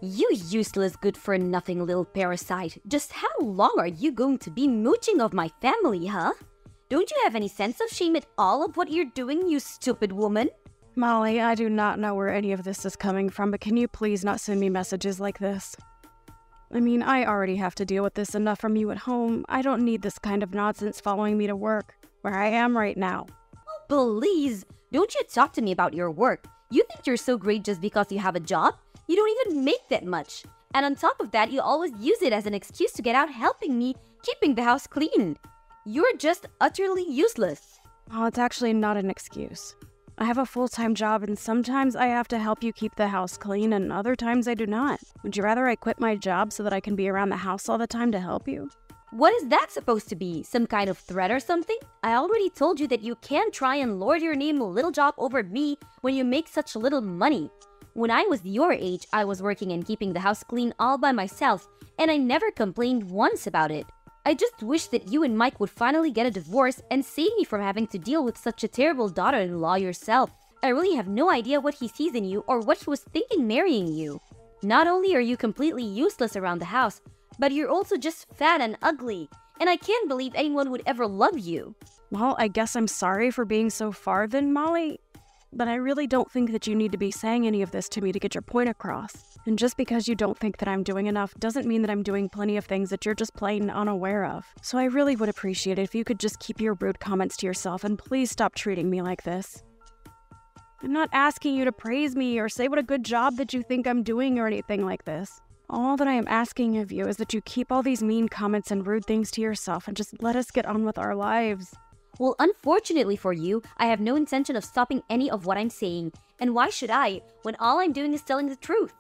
You useless good-for-nothing little parasite. Just how long are you going to be mooching of my family, huh? Don't you have any sense of shame at all of what you're doing, you stupid woman? Molly, I do not know where any of this is coming from, but can you please not send me messages like this? I mean, I already have to deal with this enough from you at home. I don't need this kind of nonsense following me to work, where I am right now. Oh, please, don't you talk to me about your work. You think you're so great just because you have a job? You don't even make that much. And on top of that, you always use it as an excuse to get out helping me, keeping the house clean. You're just utterly useless. Oh, it's actually not an excuse. I have a full-time job and sometimes I have to help you keep the house clean and other times I do not. Would you rather I quit my job so that I can be around the house all the time to help you? What is that supposed to be? Some kind of threat or something? I already told you that you can't try and lord your name little job over me when you make such little money. When I was your age, I was working and keeping the house clean all by myself, and I never complained once about it. I just wish that you and Mike would finally get a divorce and save me from having to deal with such a terrible daughter-in-law yourself. I really have no idea what he sees in you or what he was thinking marrying you. Not only are you completely useless around the house, but you're also just fat and ugly, and I can't believe anyone would ever love you. Well, I guess I'm sorry for being so far then, Molly. But I really don't think that you need to be saying any of this to me to get your point across. And just because you don't think that I'm doing enough doesn't mean that I'm doing plenty of things that you're just plain unaware of. So I really would appreciate it if you could just keep your rude comments to yourself and please stop treating me like this. I'm not asking you to praise me or say what a good job that you think I'm doing or anything like this. All that I am asking of you is that you keep all these mean comments and rude things to yourself and just let us get on with our lives. Well, unfortunately for you, I have no intention of stopping any of what I'm saying. And why should I, when all I'm doing is telling the truth?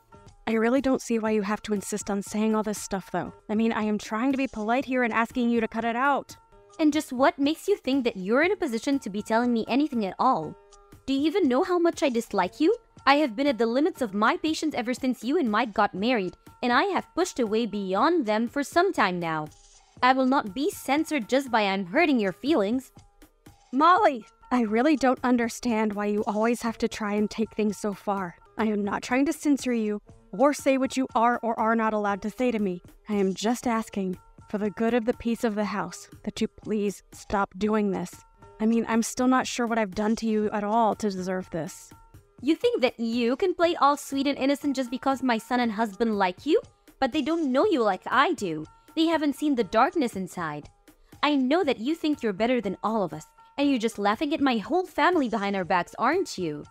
I really don't see why you have to insist on saying all this stuff, though. I mean, I am trying to be polite here and asking you to cut it out. And just what makes you think that you're in a position to be telling me anything at all? Do you even know how much I dislike you? I have been at the limits of my patience ever since you and Mike got married, and I have pushed away beyond them for some time now. I will not be censored just by I'm hurting your feelings. Molly, I really don't understand why you always have to try and take things so far. I am not trying to censor you or say what you are or are not allowed to say to me. I am just asking, for the good of the peace of the house, that you please stop doing this. I mean, I'm still not sure what I've done to you at all to deserve this. You think that you can play all sweet and innocent just because my son and husband like you? But they don't know you like I do. They haven't seen the darkness inside. I know that you think you're better than all of us. And you're just laughing at my whole family behind our backs, aren't you?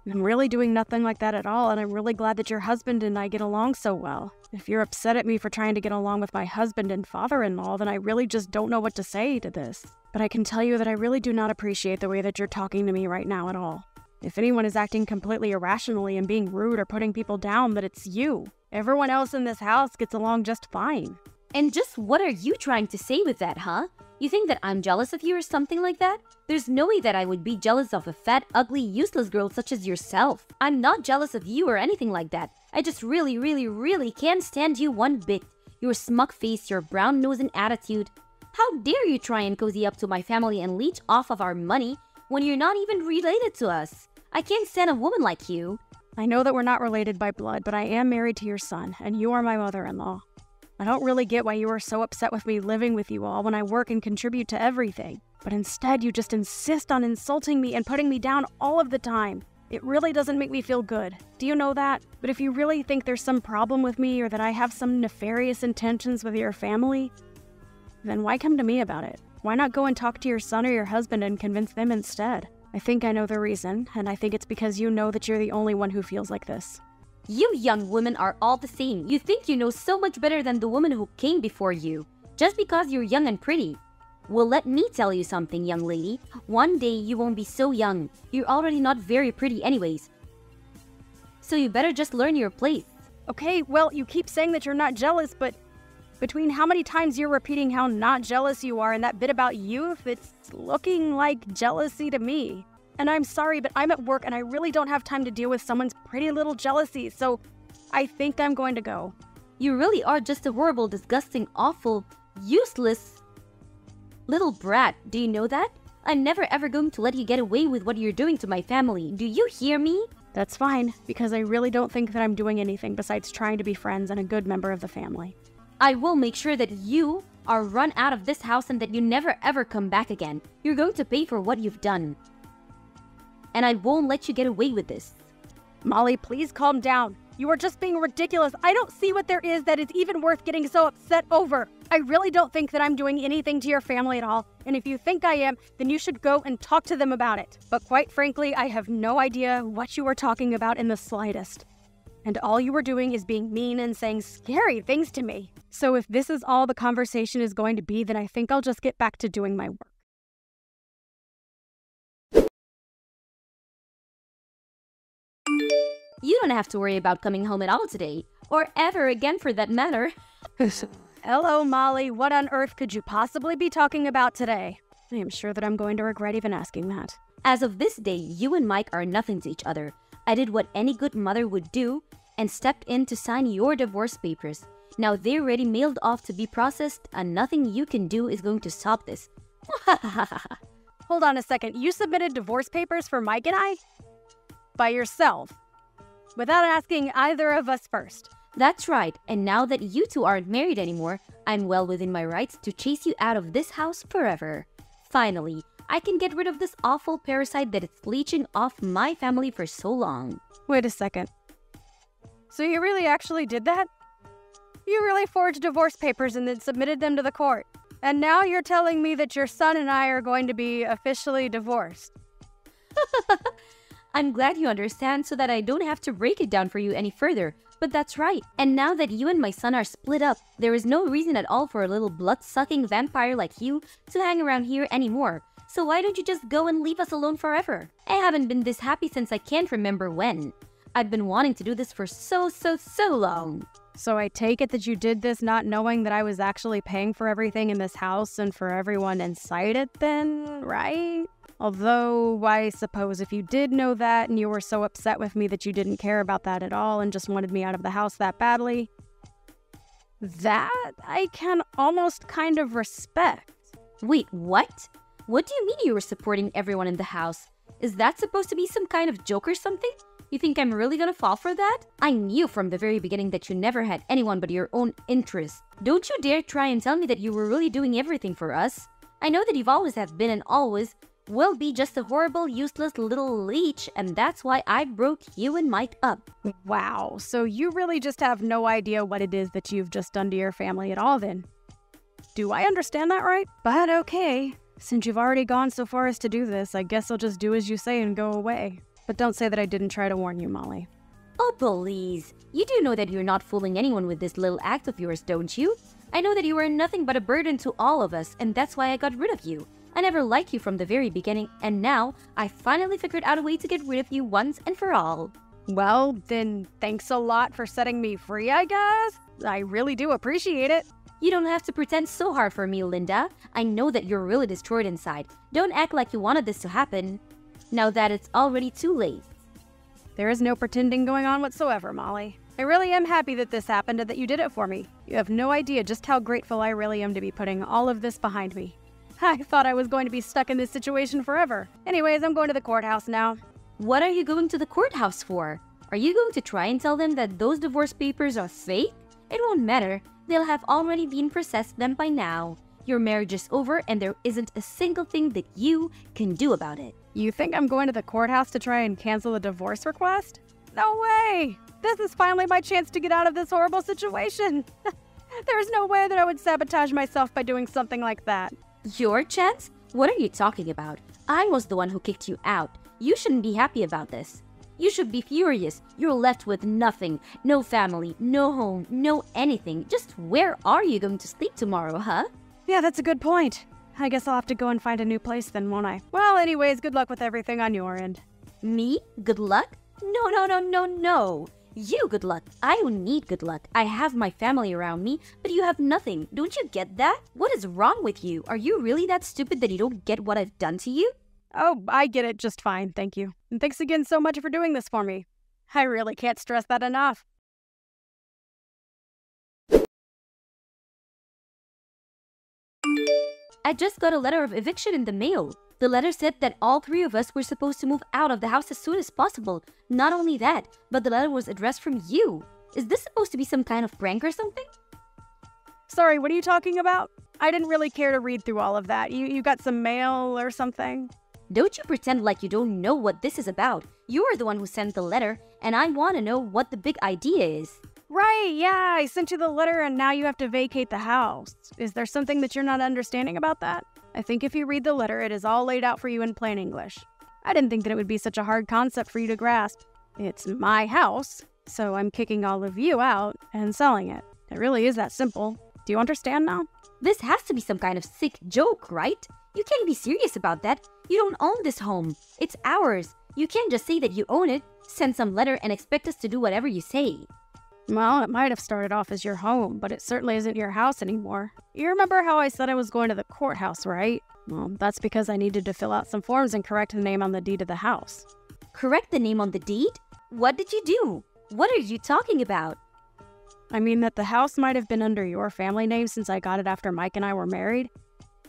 I'm really doing nothing like that at all, and I'm really glad that your husband and I get along so well. If you're upset at me for trying to get along with my husband and father-in-law, then I really just don't know what to say to this. But I can tell you that I really do not appreciate the way that you're talking to me right now at all. If anyone is acting completely irrationally and being rude or putting people down, then it's you. Everyone else in this house gets along just fine. And just what are you trying to say with that, huh? You think that I'm jealous of you or something like that? There's no way that I would be jealous of a fat, ugly, useless girl such as yourself. I'm not jealous of you or anything like that. I just really can't stand you one bit. Your smug face, your brown nose and attitude. How dare you try and cozy up to my family and leech off of our money when you're not even related to us? I can't stand a woman like you. I know that we're not related by blood, but I am married to your son, and you are my mother-in-law. I don't really get why you are so upset with me living with you all when I work and contribute to everything. But instead, you just insist on insulting me and putting me down all of the time. It really doesn't make me feel good. Do you know that? But if you really think there's some problem with me or that I have some nefarious intentions with your family, then why come to me about it? Why not go and talk to your son or your husband and convince them instead? I think I know the reason, and I think it's because you know that you're the only one who feels like this. You young women are all the same. You think you know so much better than the woman who came before you, just because you're young and pretty. Well, let me tell you something, young lady. One day you won't be so young. You're already not very pretty anyways. So you better just learn your place. Okay, well, you keep saying that you're not jealous, but between how many times you're repeating how not jealous you are and that bit about youth, it's looking like jealousy to me. And I'm sorry, but I'm at work and I really don't have time to deal with someone's pretty little jealousy, so I think I'm going to go. You really are just a horrible, disgusting, awful, useless little brat. Do you know that? I'm never ever going to let you get away with what you're doing to my family. Do you hear me? That's fine, because I really don't think that I'm doing anything besides trying to be friends and a good member of the family. I will make sure that you are run out of this house and that you never ever come back again. You're going to pay for what you've done. And I won't let you get away with this. Molly, please calm down. You are just being ridiculous. I don't see what there is that is even worth getting so upset over. I really don't think that I'm doing anything to your family at all. And if you think I am, then you should go and talk to them about it. But quite frankly, I have no idea what you are talking about in the slightest. And all you were doing is being mean and saying scary things to me. So if this is all the conversation is going to be, then I think I'll just get back to doing my work. You don't have to worry about coming home at all today, or ever again for that matter. Hello, Molly. What on earth could you possibly be talking about today? I am sure that I'm going to regret even asking that. As of this day, you and Mike are nothing to each other. I did what any good mother would do and stepped in to sign your divorce papers. Now they're already mailed off to be processed, and nothing you can do is going to stop this. Hold on a second. You submitted divorce papers for Mike and I? By yourself? Without asking either of us first? That's right, and now that you two aren't married anymore, I'm well within my rights to chase you out of this house forever. Finally, I can get rid of this awful parasite that is leeching off my family for so long. Wait a second. So you really actually did that? You really forged divorce papers and then submitted them to the court. And now you're telling me that your son and I are going to be officially divorced. I'm glad you understand so that I don't have to break it down for you any further. But that's right. And now that you and my son are split up, there is no reason at all for a little blood-sucking vampire like you to hang around here anymore. So why don't you just go and leave us alone forever? I haven't been this happy since I can't remember when. I've been wanting to do this for so long. So I take it that you did this not knowing that I was actually paying for everything in this house and for everyone inside it then, right? Although, I suppose if you did know that and you were so upset with me that you didn't care about that at all and just wanted me out of the house that badly, that I can almost kind of respect. Wait, what? What do you mean you were supporting everyone in the house? Is that supposed to be some kind of joke or something? You think I'm really gonna fall for that? I knew from the very beginning that you never had anyone but your own interests. Don't you dare try and tell me that you were really doing everything for us. I know that you've always have been and always will be just a horrible, useless little leech, and that's why I broke you and Mike up. Wow, so you really just have no idea what it is that you've just done to your family at all then? Do I understand that right? But okay, since you've already gone so far as to do this, I guess I'll just do as you say and go away. But don't say that I didn't try to warn you, Molly. Oh, please. You do know that you're not fooling anyone with this little act of yours, don't you? I know that you were nothing but a burden to all of us, and that's why I got rid of you. I never liked you from the very beginning, and now I finally figured out a way to get rid of you once and for all. Well, then thanks a lot for setting me free, I guess. I really do appreciate it. You don't have to pretend so hard for me, Linda. I know that you're really destroyed inside. Don't act like you wanted this to happen, now that it's already too late. There is no pretending going on whatsoever, Molly. I really am happy that this happened and that you did it for me. You have no idea just how grateful I really am to be putting all of this behind me. I thought I was going to be stuck in this situation forever. Anyways, I'm going to the courthouse now. What are you going to the courthouse for? Are you going to try and tell them that those divorce papers are fake? It won't matter. They'll have already been processed them by now. Your marriage is over and there isn't a single thing that you can do about it. You think I'm going to the courthouse to try and cancel a divorce request? No way! This is finally my chance to get out of this horrible situation. There's no way that I would sabotage myself by doing something like that. Your chance? What are you talking about? I was the one who kicked you out. You shouldn't be happy about this. You should be furious. You're left with nothing. No family, no home, no anything. Just where are you going to sleep tomorrow, huh? Yeah, that's a good point. I guess I'll have to go and find a new place then, won't I? Well, anyways, good luck with everything on your end. Me? Good luck? No. You good luck. I don't need good luck. I have my family around me, but you have nothing. Don't you get that? What is wrong with you? Are you really that stupid that you don't get what I've done to you? Oh, I get it just fine, thank you. And thanks again so much for doing this for me. I really can't stress that enough. I just got a letter of eviction in the mail. The letter said that all three of us were supposed to move out of the house as soon as possible. Not only that, but the letter was addressed from you. Is this supposed to be some kind of prank or something? Sorry, what are you talking about? I didn't really care to read through all of that. You got some mail or something? Don't you pretend like you don't know what this is about. You are the one who sent the letter, and I want to know what the big idea is. Right, yeah, I sent you the letter and now you have to vacate the house. Is there something that you're not understanding about that? I think if you read the letter, it is all laid out for you in plain English. I didn't think that it would be such a hard concept for you to grasp. It's my house, so I'm kicking all of you out and selling it. It really is that simple. Do you understand now? This has to be some kind of sick joke, right? You can't be serious about that. You don't own this home. It's ours. You can't just say that you own it, send some letter, and expect us to do whatever you say. Well, it might have started off as your home, but it certainly isn't your house anymore. You remember how I said I was going to the courthouse, right? Well, that's because I needed to fill out some forms and correct the name on the deed of the house. Correct the name on the deed? What did you do? What are you talking about? I mean that the house might have been under your family name since I got it after Mike and I were married.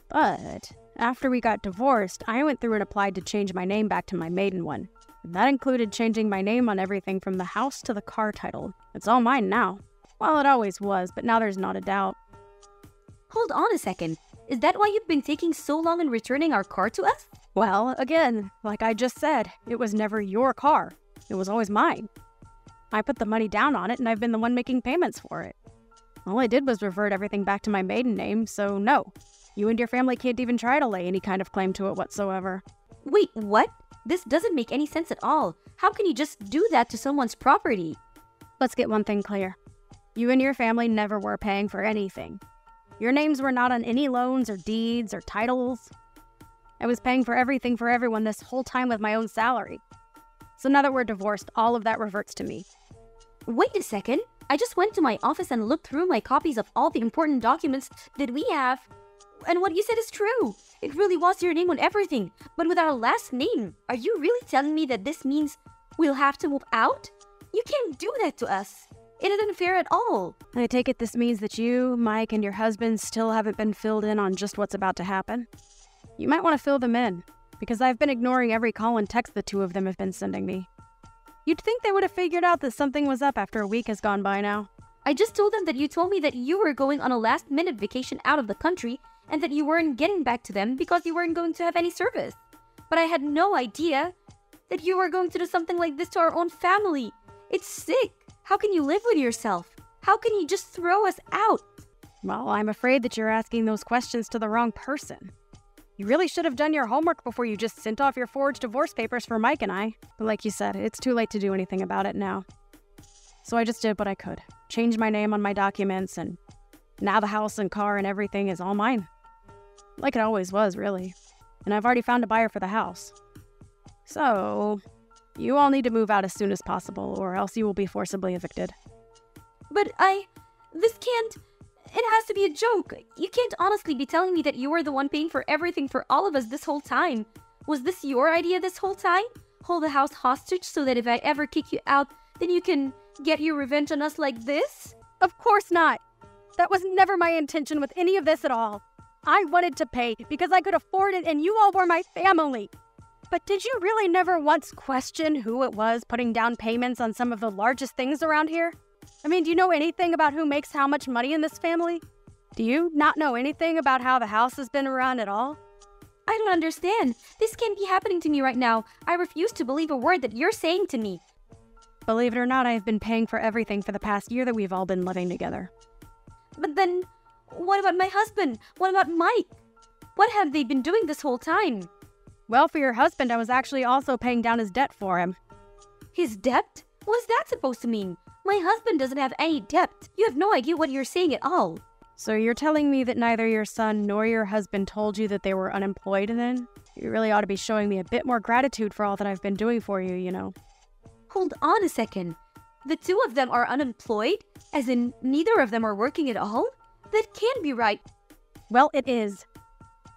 But after we got divorced, I went through and applied to change my name back to my maiden one. And that included changing my name on everything from the house to the car title. It's all mine now. Well, it always was, but now there's not a doubt. Hold on a second. Is that why you've been taking so long in returning our car to us? Well, again, like I just said, it was never your car. It was always mine. I put the money down on it and I've been the one making payments for it. All I did was revert everything back to my maiden name, so no. You and your family can't even try to lay any kind of claim to it whatsoever. Wait, what? This doesn't make any sense at all. How can you just do that to someone's property? Let's get one thing clear. You and your family never were paying for anything. Your names were not on any loans or deeds or titles. I was paying for everything for everyone this whole time with my own salary. So now that we're divorced, all of that reverts to me. Wait a second. I just went to my office and looked through my copies of all the important documents that we have. And what you said is true. It really was your name on everything, but with our last name. Are you really telling me that this means we'll have to move out? You can't do that to us. It isn't fair at all. I take it this means that you, Mike, and your husband still haven't been filled in on just what's about to happen. You might want to fill them in, because I've been ignoring every call and text the two of them have been sending me. You'd think they would have figured out that something was up after a week has gone by now. I just told them that you told me that you were going on a last-minute vacation out of the country and that you weren't getting back to them because you weren't going to have any service. But I had no idea that you were going to do something like this to our own family. It's sick. How can you live with yourself? How can you just throw us out? Well, I'm afraid that you're asking those questions to the wrong person. You really should have done your homework before you just sent off your forged divorce papers for Mike and I. But like you said, it's too late to do anything about it now. So I just did what I could. Changed my name on my documents, and now the house and car and everything is all mine. Like it always was, really. And I've already found a buyer for the house. So, you all need to move out as soon as possible, or else you will be forcibly evicted. But this can't... It has to be a joke. You can't honestly be telling me that you were the one paying for everything for all of us this whole time. Was this your idea this whole time? Hold the house hostage so that if I ever kick you out, then you can get your revenge on us like this? Of course not. That was never my intention with any of this at all. I wanted to pay because I could afford it and you all were my family. But did you really never once question who it was putting down payments on some of the largest things around here? I mean, do you know anything about who makes how much money in this family? Do you not know anything about how the house has been run at all? I don't understand. This can't be happening to me right now. I refuse to believe a word that you're saying to me. Believe it or not, I've been paying for everything for the past year that we've all been living together. But then, what about my husband? What about Mike? What have they been doing this whole time? Well, for your husband, I was actually also paying down his debt for him. His debt? What's that supposed to mean? My husband doesn't have any debt. You have no idea what you're saying at all. So you're telling me that neither your son nor your husband told you that they were unemployed then? You really ought to be showing me a bit more gratitude for all that I've been doing for you, you know. Hold on a second. The two of them are unemployed? As in, neither of them are working at all? That can't be right. Well, it is.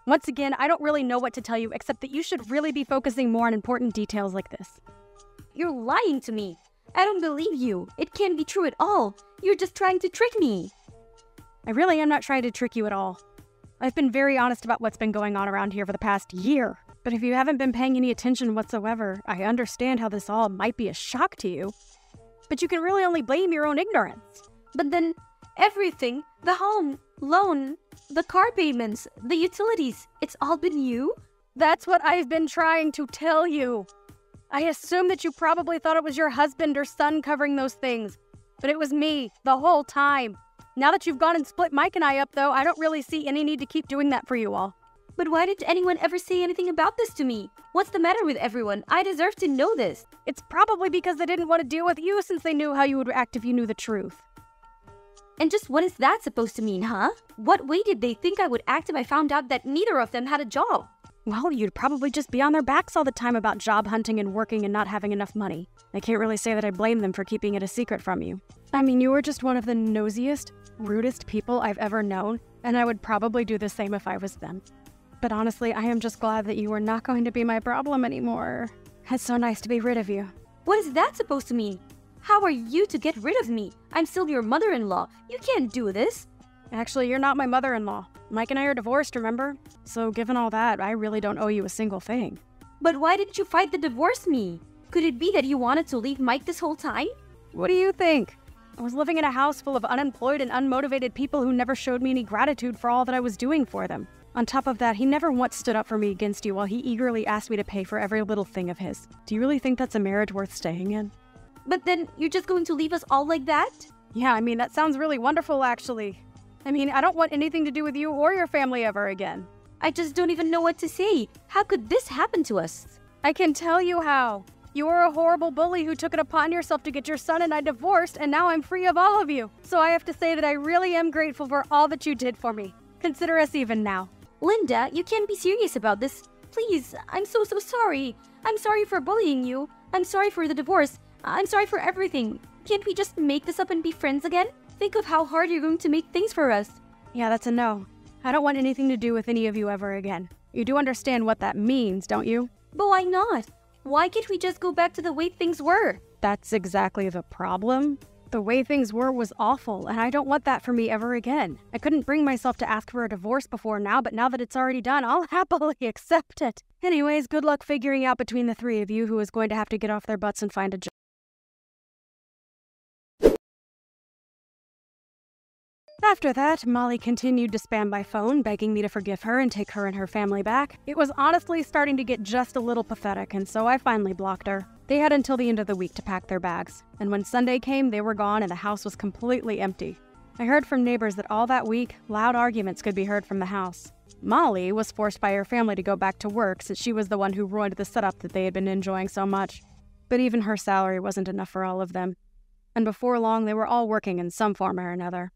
Once again, I don't really know what to tell you except that you should really be focusing more on important details like this. You're lying to me. I don't believe you. It can't be true at all. You're just trying to trick me. I really am not trying to trick you at all. I've been very honest about what's been going on around here for the past year. But if you haven't been paying any attention whatsoever, I understand how this all might be a shock to you. But you can really only blame your own ignorance. But then everything, the home, loan, the car payments, the utilities, it's all been you? That's what I've been trying to tell you. I assume that you probably thought it was your husband or son covering those things. But it was me, the whole time. Now that you've gone and split Mike and I up, though, I don't really see any need to keep doing that for you all. But why didn't anyone ever say anything about this to me? What's the matter with everyone? I deserve to know this. It's probably because they didn't want to deal with you since they knew how you would react if you knew the truth. And just what is that supposed to mean, huh? What way did they think I would act if I found out that neither of them had a job? Well, you'd probably just be on their backs all the time about job hunting and working and not having enough money. I can't really say that I blame them for keeping it a secret from you. I mean, you were just one of the nosiest, rudest people I've ever known, and I would probably do the same if I was them. But honestly, I am just glad that you are not going to be my problem anymore. It's so nice to be rid of you. What is that supposed to mean? How are you to get rid of me? I'm still your mother-in-law. You can't do this. Actually, you're not my mother-in-law. Mike and I are divorced, remember? So given all that, I really don't owe you a single thing. But why didn't you fight the divorce me? Could it be that you wanted to leave Mike this whole time? What do you think? I was living in a house full of unemployed and unmotivated people who never showed me any gratitude for all that I was doing for them. On top of that, he never once stood up for me against you while he eagerly asked me to pay for every little thing of his. Do you really think that's a marriage worth staying in? But then you're just going to leave us all like that? Yeah, I mean, that sounds really wonderful, actually. I mean, I don't want anything to do with you or your family ever again. I just don't even know what to say. How could this happen to us? I can tell you how. You were a horrible bully who took it upon yourself to get your son and I divorced, and now I'm free of all of you. So I have to say that I really am grateful for all that you did for me. Consider us even now. Linda, you can't be serious about this. Please, I'm so sorry. I'm sorry for bullying you. I'm sorry for the divorce. I'm sorry for everything. Can't we just make this up and be friends again? Think of how hard you're going to make things for us. Yeah, that's a no. I don't want anything to do with any of you ever again. You do understand what that means, don't you? But why not? Why can't we just go back to the way things were? That's exactly the problem. The way things were was awful, and I don't want that for me ever again. I couldn't bring myself to ask for a divorce before now, but now that it's already done, I'll happily accept it. Anyways, good luck figuring out between the three of you who is going to have to get off their butts and find a job. After that, Molly continued to spam by phone, begging me to forgive her and take her and her family back. It was honestly starting to get just a little pathetic, and so I finally blocked her. They had until the end of the week to pack their bags, and when Sunday came, they were gone and the house was completely empty. I heard from neighbors that all that week, loud arguments could be heard from the house. Molly was forced by her family to go back to work since she was the one who ruined the setup that they had been enjoying so much. But even her salary wasn't enough for all of them. And before long, they were all working in some form or another.